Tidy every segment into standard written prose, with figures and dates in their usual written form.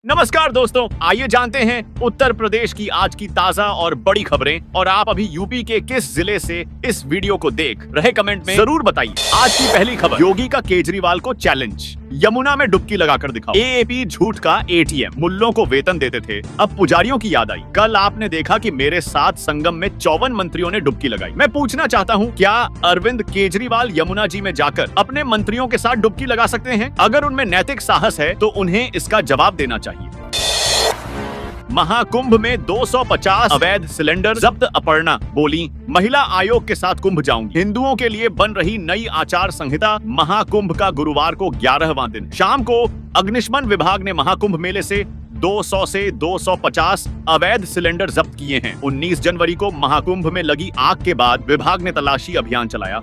नमस्कार दोस्तों, आइए जानते हैं उत्तर प्रदेश की आज की ताजा और बड़ी खबरें। और आप अभी यूपी के किस जिले से इस वीडियो को देख रहे कमेंट में जरूर बताइए। आज की पहली खबर, योगी का केजरीवाल को चैलेंज, यमुना में डुबकी लगाकर दिखाओ। एएपी झूठ का एटीएम, मुल्लों को वेतन देते थे, अब पुजारियों की याद आई। कल आपने देखा कि मेरे साथ संगम में 54 मंत्रियों ने डुबकी लगाई। मैं पूछना चाहता हूँ, क्या अरविंद केजरीवाल यमुना जी में जाकर अपने मंत्रियों के साथ डुबकी लगा सकते हैं? अगर उनमें नैतिक साहस है तो उन्हें इसका जवाब देना चाहिए। महाकुंभ में 250 अवैध सिलेंडर जब्त, अपर्णा बोली, महिला आयोग के साथ कुंभ जाऊंगी। हिंदुओं के लिए बन रही नई आचार संहिता, महाकुंभ का गुरुवार को 11वां दिन। शाम को अग्निशमन विभाग ने महाकुंभ मेले से 200 से 250 अवैध सिलेंडर जब्त किए हैं। 19 जनवरी को महाकुंभ में लगी आग के बाद विभाग ने तलाशी अभियान चलाया।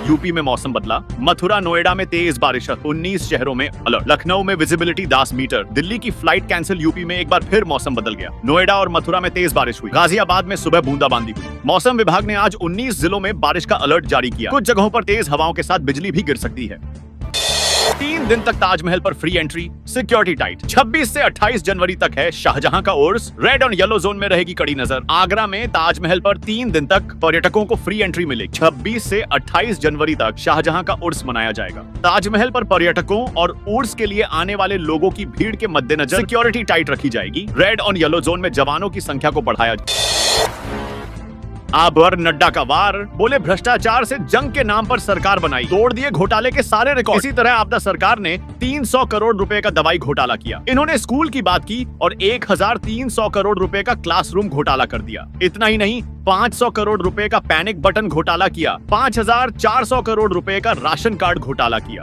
यूपी में मौसम बदला, मथुरा नोएडा में तेज बारिश, 19 शहरों में अलर्ट। लखनऊ में विजिबिलिटी 10 मीटर, दिल्ली की फ्लाइट कैंसिल। यूपी में एक बार फिर मौसम बदल गया, नोएडा और मथुरा में तेज बारिश हुई। गाजियाबाद में सुबह बूंदाबांदी हुई। मौसम विभाग ने आज 19 जिलों में बारिश का अलर्ट जारी किया। कुछ जगहों पर तेज हवाओं के साथ बिजली भी गिर सकती है। 3 दिन तक ताजमहल पर फ्री एंट्री, सिक्योरिटी टाइट। 26 से 28 जनवरी तक है शाहजहां का उर्स, रेड और येलो जोन में रहेगी कड़ी नजर। आगरा में ताजमहल पर 3 दिन तक पर्यटकों को फ्री एंट्री मिलेगी। 26 से 28 जनवरी तक शाहजहां का उर्स मनाया जाएगा। ताजमहल पर पर्यटकों और उर्स के लिए आने वाले लोगों की भीड़ के मद्देनजर सिक्योरिटी टाइट रखी जाएगी। रेड और येलो जोन में जवानों की संख्या को बढ़ाया आभर नड्डा का वार, बोले भ्रष्टाचार से जंग के नाम पर सरकार बनाई, तोड़ दिए घोटाले के सारे रिकॉर्ड। इसी तरह आपदा सरकार ने 300 करोड़ रुपए का दवाई घोटाला किया। इन्होंने स्कूल की बात की और 1300 करोड़ रुपए का क्लासरूम घोटाला कर दिया। इतना ही नहीं, 500 करोड़ रुपए का पैनिक बटन घोटाला किया। 5400 करोड़ रुपए का राशन कार्ड घोटाला किया।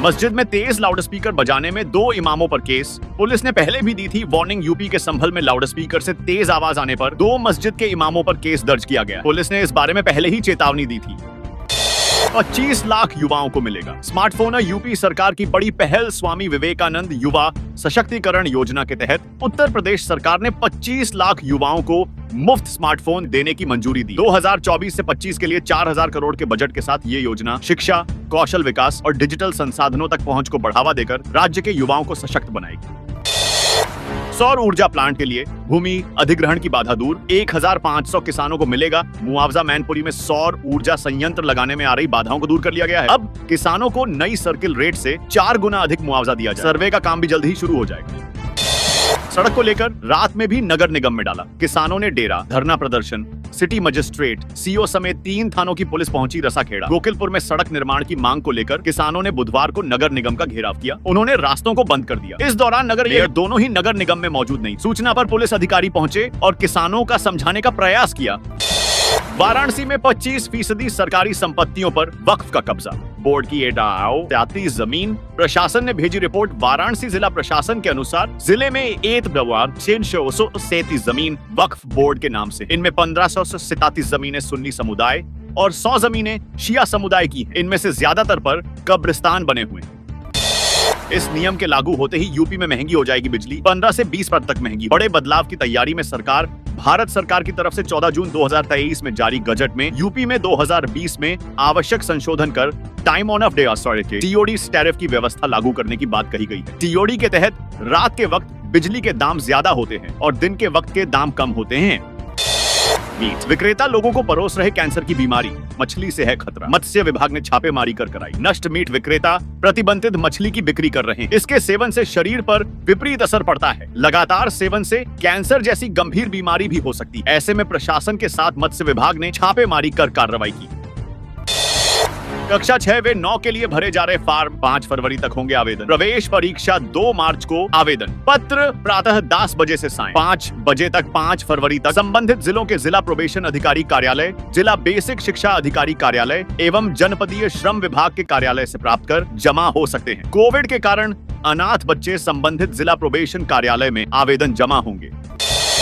मस्जिद में तेज लाउडस्पीकर बजाने में 2 इमामों पर केस, पुलिस ने पहले भी दी थी वार्निंग। यूपी के संभल में लाउडस्पीकर से तेज आवाज आने पर 2 मस्जिद के इमामों पर केस दर्ज किया गया। पुलिस ने इस बारे में पहले ही चेतावनी दी थी। 25 लाख युवाओं को मिलेगा स्मार्टफोन। यूपी सरकार की बड़ी पहल, स्वामी विवेकानंद युवा सशक्तिकरण योजना के तहत उत्तर प्रदेश सरकार ने 25 लाख युवाओं को मुफ्त स्मार्टफोन देने की मंजूरी दी। 2024 से 25 के लिए 4000 करोड़ के बजट के साथ ये योजना शिक्षा, कौशल विकास और डिजिटल संसाधनों तक पहुंच को बढ़ावा देकर राज्य के युवाओं को सशक्त बनाएगी। सौर ऊर्जा प्लांट के लिए भूमि अधिग्रहण की बाधा दूर, 1500 किसानों को मिलेगा मुआवजा। मैनपुरी में सौर ऊर्जा संयंत्र लगाने में आ रही बाधाओं को दूर कर लिया गया है। अब किसानों को नई सर्किल रेट से 4 गुना अधिक मुआवजा दिया जाए। सर्वे का काम भी जल्द ही शुरू हो जाएगा। सड़क को लेकर रात में भी नगर निगम में डाला, किसानों ने डेरा, धरना प्रदर्शन। सिटी मजिस्ट्रेट, सीओ समेत 3 थानों की पुलिस पहुंची रसाखेड़ा। गोकिलपुर में सड़क निर्माण की मांग को लेकर किसानों ने बुधवार को नगर निगम का घेराव किया। उन्होंने रास्तों को बंद कर दिया। इस दौरान नगर मेयर दोनों ही नगर निगम में मौजूद नहीं। सूचना पर पुलिस अधिकारी पहुंचे और किसानों का समझाने का प्रयास किया। वाराणसी में 25% सरकारी संपत्तियों पर वक्फ का कब्जा, बोर्ड की एडाओ जमीन। प्रशासन ने भेजी रिपोर्ट। वाराणसी जिला प्रशासन के अनुसार जिले में 637 जमीन वक्फ बोर्ड के नाम से। इनमें 1537 जमीनें सुन्नी समुदाय और 100 जमीनें शिया समुदाय की। इनमें से ज्यादातर पर कब्रिस्तान बने हुए। इस नियम के लागू होते ही यूपी में महंगी हो जाएगी बिजली, 15 से 20% तक महंगी। बड़े बदलाव की तैयारी में सरकार। भारत सरकार की तरफ से 14 जून 2023 में जारी गजट में यूपी में 2020 में आवश्यक संशोधन कर time on off day authority TOD tariff की व्यवस्था लागू करने की बात कही गई है। टीओडी के तहत रात के वक्त बिजली के दाम ज्यादा होते हैं और दिन के वक्त के दाम कम होते हैं। मीट विक्रेता लोगों को परोस रहे कैंसर की बीमारी, मछली से है खतरा। मत्स्य विभाग ने छापेमारी कर कराई। नष्ट मीट विक्रेता प्रतिबंधित मछली की बिक्री कर रहे हैं। इसके सेवन से शरीर पर विपरीत असर पड़ता है। लगातार सेवन से कैंसर जैसी गंभीर बीमारी भी हो सकती है। ऐसे में प्रशासन के साथ मत्स्य विभाग ने छापेमारी कर कार्रवाई की। कक्षा 6 व 9 के लिए भरे जा रहे फॉर्म 5 फरवरी तक होंगे आवेदन। प्रवेश परीक्षा 2 मार्च को आवेदन। पत्र प्रातः 10 बजे से सायं 5 बजे तक 5 फरवरी तक संबंधित जिलों के जिला प्रोबेशन अधिकारी कार्यालय, जिला बेसिक शिक्षा अधिकारी कार्यालय एवं जनपदीय श्रम विभाग के कार्यालय से प्राप्त कर जमा हो सकते हैं। कोविड के कारण अनाथ बच्चे संबंधित जिला प्रोबेशन कार्यालय में आवेदन जमा होंगे।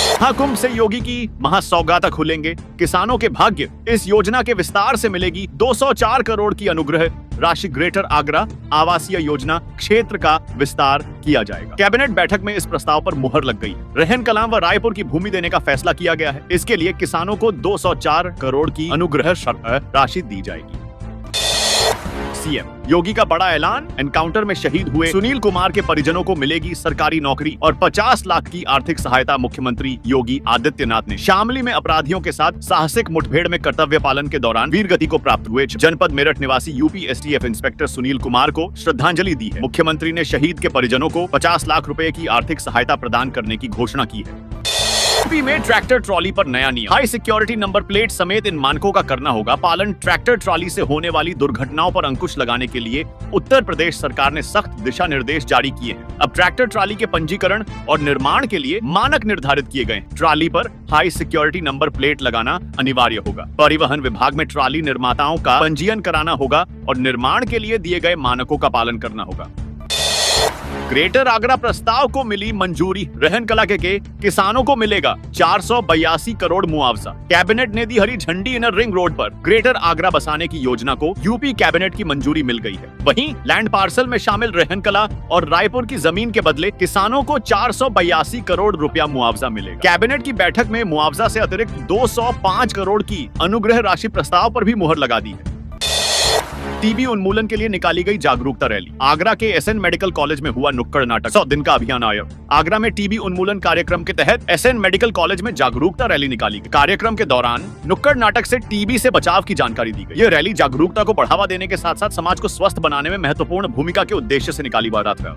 महाकुंभ से योगी की महासौगात खुलेंगे किसानों के भाग्य। इस योजना के विस्तार से मिलेगी 204 करोड़ की अनुग्रह राशि। ग्रेटर आगरा आवासीय योजना क्षेत्र का विस्तार किया जाएगा। कैबिनेट बैठक में इस प्रस्ताव पर मुहर लग गई। रहन कलाम व रायपुर की भूमि देने का फैसला किया गया है। इसके लिए किसानों को 204 करोड़ की अनुग्रह राशि दी जाएगी। सीएम योगी का बड़ा ऐलान, एनकाउंटर में शहीद हुए सुनील कुमार के परिजनों को मिलेगी सरकारी नौकरी और 50 लाख की आर्थिक सहायता। मुख्यमंत्री योगी आदित्यनाथ ने शामली में अपराधियों के साथ साहसिक मुठभेड़ में कर्तव्य पालन के दौरान वीर गति को प्राप्त हुए जनपद मेरठ निवासी UP STF inspector Sunil Kumar को श्रद्धांजलि दी है। मुख्यमंत्री ने शहीद के परिजनों को 50 लाख रुपए की आर्थिक सहायता प्रदान करने की घोषणा की है। यूपी में ट्रैक्टर ट्रॉली पर नया नियम, हाई सिक्योरिटी नंबर प्लेट समेत इन मानकों का करना होगा पालन। ट्रैक्टर ट्रॉली से होने वाली दुर्घटनाओं पर अंकुश लगाने के लिए उत्तर प्रदेश सरकार ने सख्त दिशा निर्देश जारी किए हैं। अब ट्रैक्टर ट्रॉली के पंजीकरण और निर्माण के लिए मानक निर्धारित किए गए। ट्रॉली पर हाई सिक्योरिटी नंबर प्लेट लगाना अनिवार्य होगा। परिवहन विभाग में ट्रॉली निर्माताओं का पंजीयन कराना होगा और निर्माण के लिए दिए गए मानकों का पालन करना होगा। ग्रेटर आगरा प्रस्ताव को मिली मंजूरी, रहनकला के किसानों को मिलेगा 482 करोड़ मुआवजा। कैबिनेट ने दी हरी झंडी इनर रिंग रोड पर ग्रेटर आगरा बसाने की योजना को यूपी कैबिनेट की मंजूरी मिल गई है। वहीं लैंड पार्सल में शामिल रहनकला और रायपुर की जमीन के बदले किसानों को 482 करोड़ रुपया मुआवजा मिलेगा। कैबिनेट की बैठक में मुआवजा से अतिरिक्त 205 करोड़ की अनुग्रह राशि प्रस्ताव पर भी मुहर लगा दी है। टीबी उन्मूलन के लिए निकाली गई जागरूकता रैली, आगरा के एसएन मेडिकल कॉलेज में हुआ नुक्कड़ नाटक। 100 दिन का अभियान आया। आगरा में टीबी उन्मूलन कार्यक्रम के तहत एसएन मेडिकल कॉलेज में जागरूकता रैली निकाली गई। कार्यक्रम के दौरान नुक्कड़ नाटक से टीबी से बचाव की जानकारी दी गई। यह रैली जागरूकता को बढ़ावा देने के साथ साथ समाज को स्वस्थ बनाने में महत्वपूर्ण भूमिका के उद्देश्य से निकाली बारात है।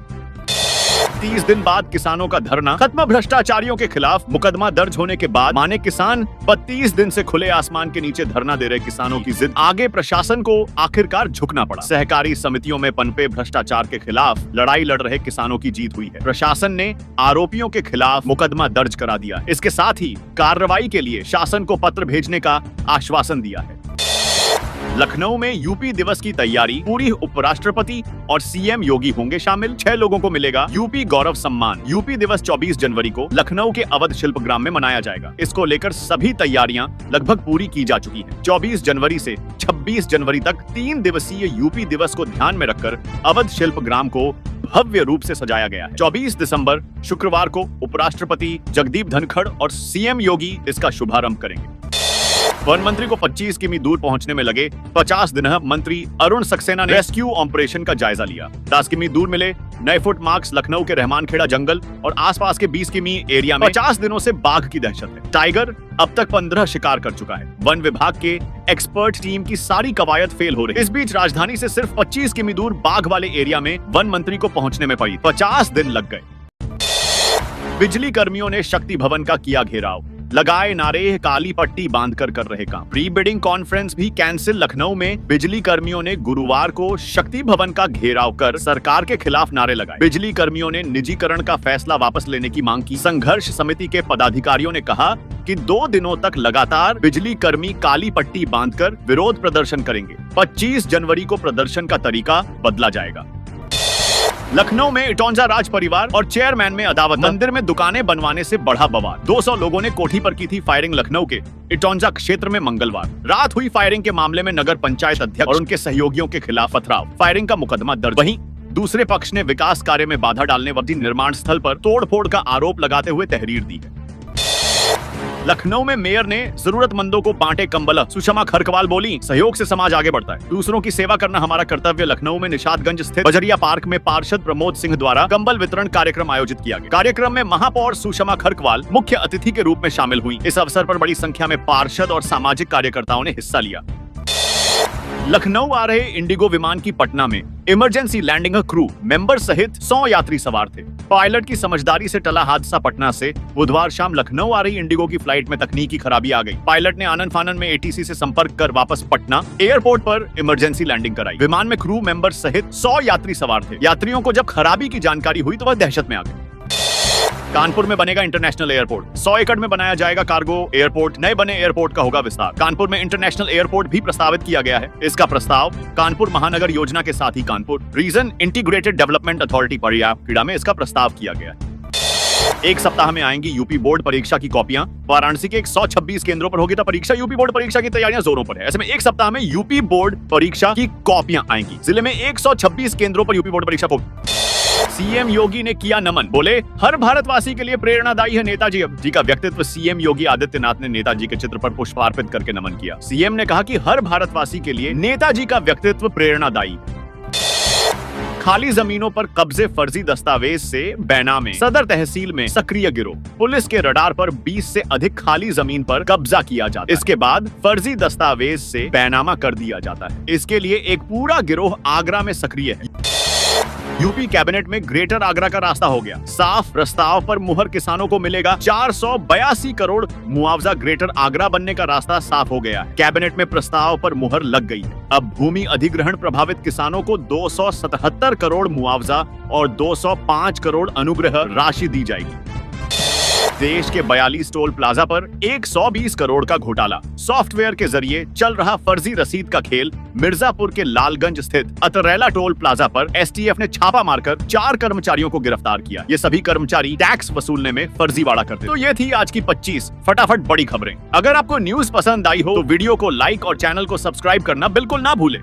30 दिन बाद किसानों का धरना खत्म, भ्रष्टाचारियों के खिलाफ मुकदमा दर्ज होने के बाद माने किसान 32 दिन से खुले आसमान के नीचे धरना दे रहे किसानों की जिद आगे प्रशासन को आखिरकार झुकना पड़ा। सहकारी समितियों में पनपे भ्रष्टाचार के खिलाफ लड़ाई लड़ रहे किसानों की जीत हुई है। प्रशासन ने आरोपियों के खिलाफ मुकदमा दर्ज करा दिया। इसके साथ ही कार्रवाई के लिए शासन को पत्र भेजने का आश्वासन दिया है। लखनऊ में यूपी दिवस की तैयारी पूरी, उपराष्ट्रपति और सीएम योगी होंगे शामिल। 6 लोगों को मिलेगा यूपी गौरव सम्मान। यूपी दिवस 24 जनवरी को लखनऊ के अवध शिल्पग्राम में मनाया जाएगा। इसको लेकर सभी तैयारियां लगभग पूरी की जा चुकी हैं। 24 जनवरी से 26 जनवरी तक 3 दिवसीय यूपी दिवस को ध्यान में रखकर अवध शिल्पग्राम को भव्य रूप से सजाया गया है। 24 दिसंबर शुक्रवार को उपराष्ट्रपति जगदीप धनखड़ और सीएम योगी इसका शुभारंभ करेंगे। वन मंत्री को 25 किमी दूर पहुंचने में लगे 50 दिन। मंत्री अरुण सक्सेना ने रेस्क्यू ऑपरेशन का जायजा लिया। 10 किमी दूर मिले नए फुट मार्क्स लखनऊ के रहमानखेड़ा जंगल और आसपास के 20 किमी एरिया में 50 दिनों से बाघ की दहशत है। टाइगर अब तक 15 शिकार कर चुका है। वन विभाग के एक्सपर्ट टीम की सारी कवायद फेल हो रही। इस बीच राजधानी से सिर्फ 25 किमी दूर बाघ वाले एरिया में वन मंत्री को पहुंचने में पड़ी 50 दिन लग गए। बिजली कर्मियों ने शक्ति भवन का किया घेराव, लगाए नारे, काली पट्टी बांधकर कर रहे काम। प्री बिडिंग कॉन्फ्रेंस भी कैंसिल। लखनऊ में बिजली कर्मियों ने गुरुवार को शक्ति भवन का घेराव कर सरकार के खिलाफ नारे लगाए। बिजली कर्मियों ने निजीकरण का फैसला वापस लेने की मांग की। संघर्ष समिति के पदाधिकारियों ने कहा कि 2 दिनों तक लगातार बिजली कर्मी काली पट्टी बांधकर विरोध प्रदर्शन करेंगे। 25 जनवरी को प्रदर्शन का तरीका बदला जाएगा। लखनऊ में इटौंजा राज परिवार और चेयरमैन में अदावत। मंदिर में दुकानें बनवाने से बढ़ा बवाल। 200 लोगों ने कोठी पर की थी फायरिंग। लखनऊ के इटौंजा क्षेत्र में मंगलवार रात हुई फायरिंग के मामले में नगर पंचायत अध्यक्ष और उनके सहयोगियों के खिलाफ पथराव, फायरिंग का मुकदमा दर्ज। वहीं दूसरे पक्ष ने विकास कार्य में बाधा डालने वाली निर्माण स्थल पर तोड़फोड़ का आरोप लगाते हुए तहरीर दी है। लखनऊ में मेयर ने जरूरतमंदों को बांटे कंबल। सुषमा खरकवाल बोली, सहयोग से समाज आगे बढ़ता है, दूसरों की सेवा करना हमारा कर्तव्य। लखनऊ में निशादगंज स्थित बजरिया पार्क में पार्षद प्रमोद सिंह द्वारा कंबल वितरण कार्यक्रम आयोजित किया गया। कार्यक्रम में महापौर सुषमा खरकवाल मुख्य अतिथि के रूप में शामिल हुई। इस अवसर पर बड़ी संख्या में पार्षद और सामाजिक कार्यकर्ताओं ने हिस्सा लिया। लखनऊ आ रहे इंडिगो विमान की पटना में इमरजेंसी लैंडिंग क्रू मेंबर सहित 100 यात्री सवार थे। पायलट की समझदारी से टला हादसा। पटना से बुधवार शाम लखनऊ आ रही इंडिगो की फ्लाइट में तकनीकी खराबी आ गई। पायलट ने आनन फानन में एटीसी से संपर्क कर वापस पटना एयरपोर्ट पर इमरजेंसी लैंडिंग कराई। विमान में क्रू मेंबर सहित 100 यात्री सवार थे। यात्रियों को जब खराबी की जानकारी हुई तो वह दहशत में आ गए। कानपुर में बनेगा इंटरनेशनल एयरपोर्ट। 100 एकड़ में बनाया जाएगा कार्गो एयरपोर्ट। नए बने एयरपोर्ट का होगा विस्तार। कानपुर में इंटरनेशनल एयरपोर्ट भी प्रस्तावित किया गया है। इसका प्रस्ताव कानपुर महानगर योजना के साथ ही Kanpur region integrated development authority परियाक्रीड़ा में इसका प्रस्ताव किया गया है। एक सप्ताह में आएंगी यूपी बोर्ड परीक्षा की कॉपियां। वाराणसी के 126 केंद्रों पर होगी तो परीक्षा। यूपी बोर्ड परीक्षा की तैयारियां जोरों पर है। ऐसे में एक सप्ताह में यूपी बोर्ड परीक्षा की कॉपियां आएंगी। जिले में 126 केंद्रों पर यूपी बोर्ड परीक्षा को सीएम योगी ने किया नमन। बोले, हर भारतवासी के लिए प्रेरणादायी है नेताजी जी का व्यक्तित्व। सीएम योगी आदित्यनाथ ने नेताजी के चित्र पर पुष्पार्पित करके नमन किया। सीएम ने कहा कि हर भारतवासी के लिए नेताजी का व्यक्तित्व प्रेरणादायी है। खाली जमीनों पर कब्जे फर्जी दस्तावेज से बेनामे। सदर तहसील में सक्रिय गिरोह। पुलिस के रडार पर 20 से अधिक खाली जमीन पर कब्जा किया जाता है। इसके बाद फर्जी दस्तावेज से बेनामा कर दिया जाता है। इसके लिए एक पूरा गिरोह आगरा में सक्रिय है। यूपी कैबिनेट में ग्रेटर आगरा का रास्ता हो गया साफ। प्रस्ताव पर मुहर। किसानों को मिलेगा 482 करोड़ मुआवजा। ग्रेटर आगरा बनने का रास्ता साफ हो गया। कैबिनेट में प्रस्ताव पर मुहर लग गई। अब भूमि अधिग्रहण प्रभावित किसानों को 277 करोड़ मुआवजा और 205 करोड़ अनुग्रह राशि दी जाएगी। देश के 42 टोल प्लाजा पर 120 करोड़ का घोटाला। सॉफ्टवेयर के जरिए चल रहा फर्जी रसीद का खेल। मिर्जापुर के लालगंज स्थित अतरैला टोल प्लाजा पर एसटीएफ ने छापा मारकर 4 कर्मचारियों को गिरफ्तार किया। ये सभी कर्मचारी टैक्स वसूलने में फर्जीवाड़ा करते। तो ये थी आज की 25 फटाफट बड़ी खबरें। अगर आपको न्यूज पसंद आई हो तो वीडियो को लाइक और चैनल को सब्सक्राइब करना बिल्कुल ना भूलें।